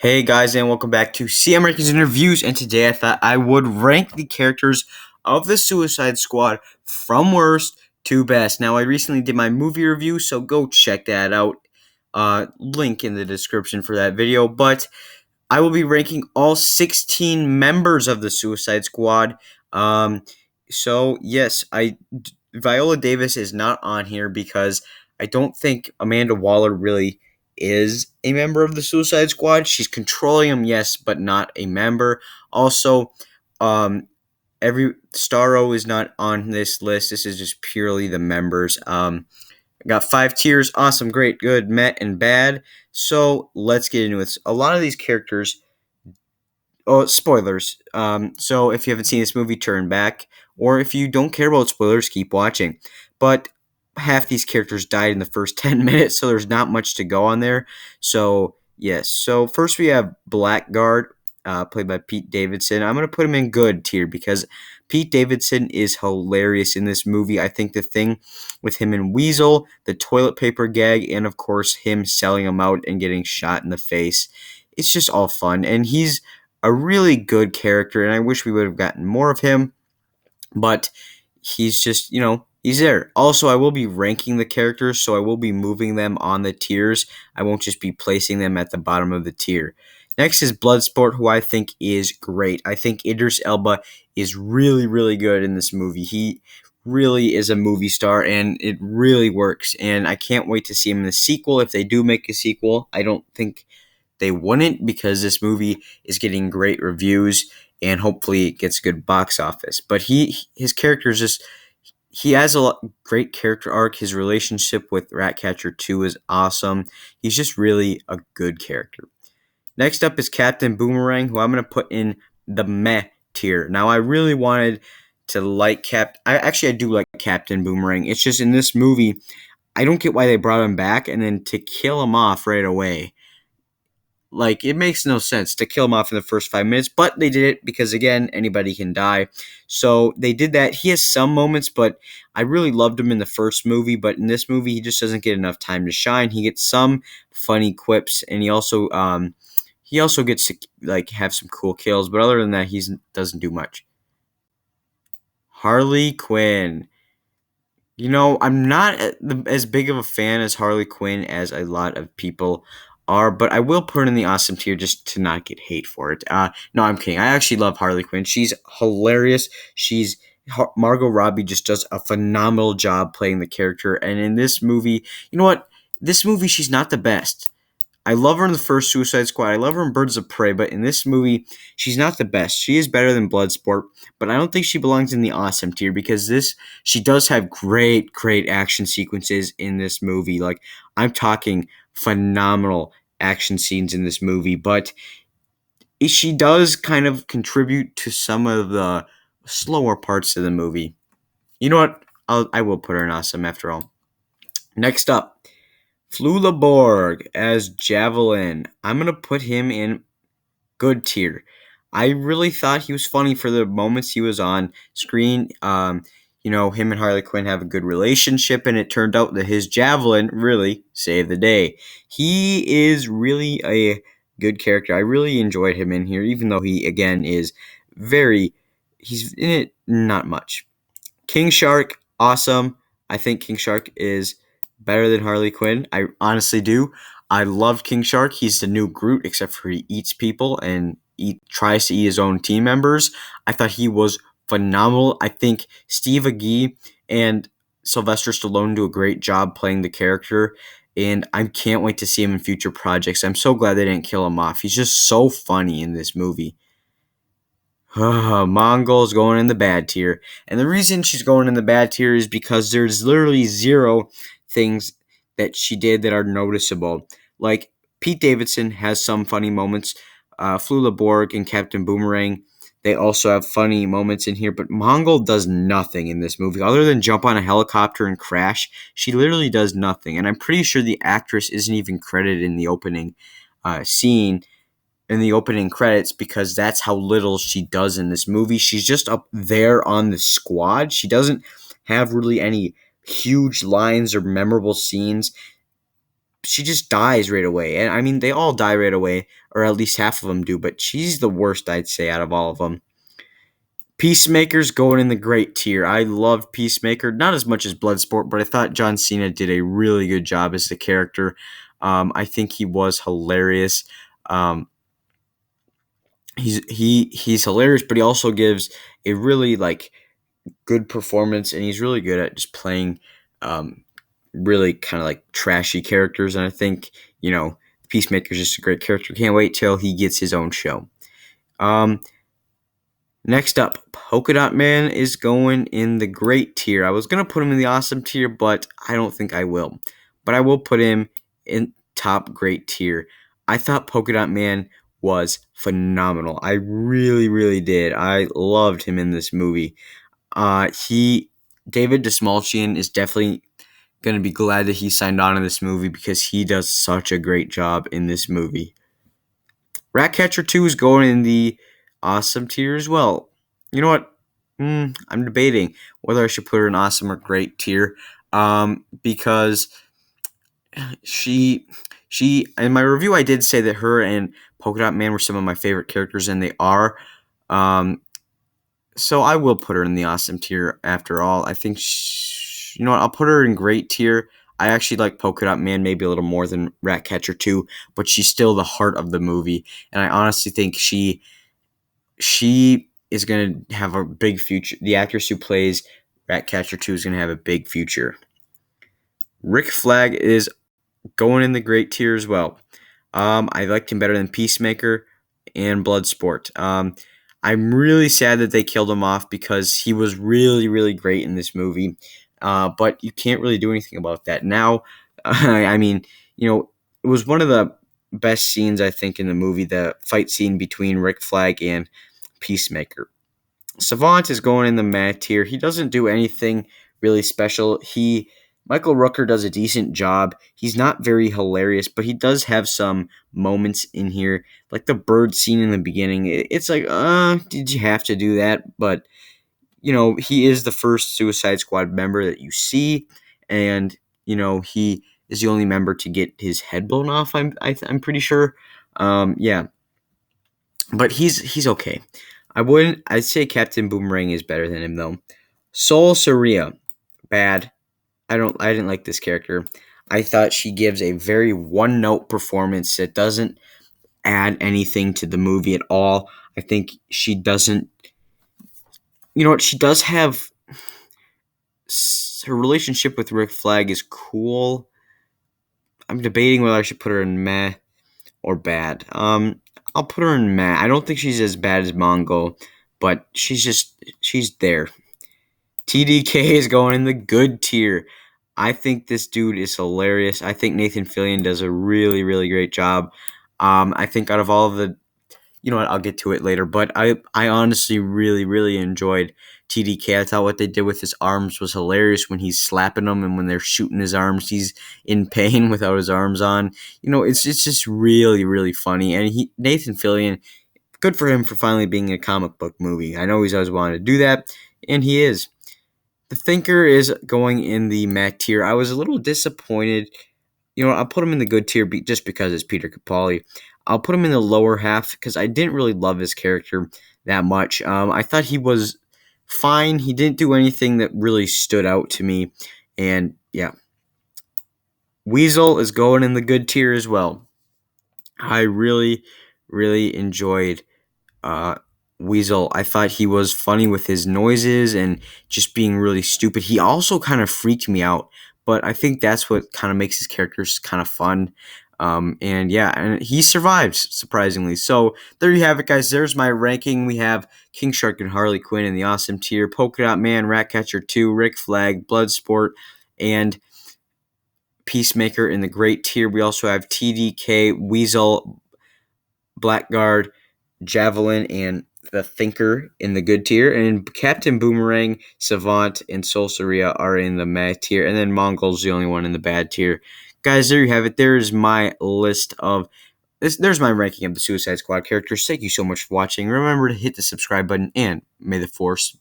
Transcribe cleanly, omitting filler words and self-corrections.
Hey guys, and welcome back to CM Rankings and Reviews. And today I thought I would rank the characters of the Suicide Squad from worst to best. Now, I recently did my movie review, so go check that out. Link in the description for that video. But I will be ranking all 16 members of the Suicide Squad. So yes, Viola Davis is not on here because I don't think Amanda Waller really is a member of the Suicide Squad. She's controlling them, yes, but not a member. Also, every Starro is not on this list. This is just purely the members. I got 5 tiers: awesome, great, good, met, and bad. So let's get into it. A lot of these characters. Oh, spoilers. So if you haven't seen this movie, turn back. Or if you don't care about spoilers, keep watching. But half these characters died in the first 10 minutes, so there's not much to go on there. So, yes. So first we have Blackguard, played by Pete Davidson. I'm going to put him in good tier because Pete Davidson is hilarious in this movie. I think the thing with him and Weasel, the toilet paper gag, and of course him selling him out and getting shot in the face, it's just all fun. And he's a really good character, and I wish we would have gotten more of him, but he's just, he's there. Also, I will be ranking the characters, so I will be moving them on the tiers. I won't just be placing them at the bottom of the tier. Next is Bloodsport, who I think is great. I think Idris Elba is really, really good in this movie. He really is a movie star, and it really works, and I can't wait to see him in the sequel. If they do make a sequel, I don't think they wouldn't, because this movie is getting great reviews and hopefully it gets good box office. But his character is just, he has a great character arc. His relationship with Ratcatcher 2 is awesome. He's just really a good character. Next up is Captain Boomerang, who I'm going to put in the meh tier. Now, I really wanted to like I do like Captain Boomerang. It's just in this movie, I don't get why they brought him back and then to kill him off right away. Like, it makes no sense to kill him off in the first 5 minutes, but they did it because, again, anybody can die. So they did that. He has some moments, but I really loved him in the first movie. But in this movie, he just doesn't get enough time to shine. He gets some funny quips, and he also gets to have some cool kills. But other than that, he doesn't do much. Harley Quinn. I'm not as big of a fan as Harley Quinn as a lot of people are, but I will put her in the awesome tier just to not get hate for it. No, I'm kidding. I actually love Harley Quinn. She's hilarious. Margot Robbie just does a phenomenal job playing the character. And in this movie, you know what? This movie, she's not the best. I love her in the first Suicide Squad. I love her in Birds of Prey, but in this movie, she's not the best. She is better than Bloodsport, but I don't think she belongs in the awesome tier because she does have great, great action sequences in this movie. Like, I'm talking phenomenal action scenes in this movie, but she does kind of contribute to some of the slower parts of the movie. You know what? I will put her in awesome after all. Next up, Flula Borg as Javelin. I'm going to put him in good tier. I really thought he was funny for the moments he was on screen. Him and Harley Quinn have a good relationship, and it turned out that his Javelin really saved the day. He is really a good character. I really enjoyed him in here, even though he, again, he's in it not much. King Shark, awesome. I think King Shark is better than Harley Quinn. I honestly do. I love King Shark. He's the new Groot, except for he eats people and tries to eat his own team members. I thought he was phenomenal. I think Steve Agee and Sylvester Stallone do a great job playing the character, and I can't wait to see him in future projects. I'm so glad they didn't kill him off. He's just so funny in this movie. Mongel's going in the bad tier. And the reason she's going in the bad tier is because there's literally zero things that she did that are noticeable. Like, Pete Davidson has some funny moments. Flula Borg and Captain Boomerang, they also have funny moments in here. But Mongol does nothing in this movie other than jump on a helicopter and crash. She literally does nothing. And I'm pretty sure the actress isn't even credited in the opening scene, in the opening credits, because that's how little she does in this movie. She's just up there on the squad. She doesn't have really any huge lines or memorable scenes. she just dies right away. And I mean, they all die right away, or at least half of them do, but she's the worst, I'd say, out of all of them. Peacemaker's going in the great tier. I love Peacemaker, not as much as Bloodsport, but I thought John Cena did a really good job as the character. I think he was hilarious. Um, he's hilarious, but he also gives a really good performance, and he's really good at just playing um, really kind of trashy characters. And I think Peacemaker's just a great character. Can't wait till he gets his own show. Um, Next up, Polka Dot Man is going in the great tier. I was going to put him in the awesome tier, but I don't think I will. But I will put him in top great tier. I thought Polka Dot Man was phenomenal. I really, really did. I loved him in this movie. David Dastmalchian is definitely going to be glad that he signed on in this movie because he does such a great job in this movie. Ratcatcher 2 is going in the awesome tier as well. You know what? I'm debating whether I should put her in awesome or great tier. Because she in my review I did say that her and Polka Dot Man were some of my favorite characters, and they are. So I will put her in the awesome tier after all. I think you know what? I'll put her in great tier. I actually like Polka Dot Man maybe a little more than Ratcatcher 2, but she's still the heart of the movie, and I honestly think she is going to have a big future. The actress who plays Ratcatcher 2 is going to have a big future. Rick Flag is going in the great tier as well. I liked him better than Peacemaker and Bloodsport. I'm really sad that they killed him off because he was really, really great in this movie. But you can't really do anything about that. Now, I mean, it was one of the best scenes, I think, in the movie, the fight scene between Rick Flag and Peacemaker. Savant is going in the meh tier. He doesn't do anything really special. Michael Rooker does a decent job. He's not very hilarious, but he does have some moments in here, like the bird scene in the beginning. It's like, did you have to do that? But he is the first Suicide Squad member that you see, and he is the only member to get his head blown off. I'm pretty sure. Yeah, but he's okay. I'd say Captain Boomerang is better than him though. Sol Soria, bad. I didn't like this character. I thought she gives a very one-note performance that doesn't add anything to the movie at all. I think she doesn't. You know what? She does have her relationship with Rick Flag is cool. I'm debating whether I should put her in meh or bad. I'll put her in meh. I don't think she's as bad as Mongo, but she's there. TDK is going in the good tier. I think this dude is hilarious. I think Nathan Fillion does a really, really great job. I think out of all of the, you know what, I'll get to it later, but I honestly really, really enjoyed TDK. I thought what they did with his arms was hilarious when he's slapping them and when they're shooting his arms, he's in pain without his arms on. It's just really, really funny. And Nathan Fillion, good for him for finally being a comic book movie. I know he's always wanted to do that, and he is. The Thinker is going in the meh tier. I was a little disappointed. I'll put him in the good tier just because it's Peter Capaldi. I'll put him in the lower half because I didn't really love his character that much. I thought he was fine. He didn't do anything that really stood out to me. And yeah. Weasel is going in the good tier as well. I really, really enjoyed Weasel. I thought he was funny with his noises and just being really stupid. He also kind of freaked me out, but I think that's what kind of makes his characters kind of fun. And he survives, surprisingly. So there you have it, guys. There's my ranking. We have King Shark and Harley Quinn in the awesome tier, Polka Dot Man, Ratcatcher 2, Rick Flag, Bloodsport, and Peacemaker in the great tier. We also have TDK, Weasel, Blackguard, Javelin, and the Thinker in the good tier, and Captain Boomerang, Savant, and Sol Soria are in the meh tier, and then Mongol's the only one in the bad tier. Guys, there you have it. There's my list of this. There's my ranking of the Suicide Squad characters. Thank you so much for watching. Remember to hit the subscribe button, and may the Force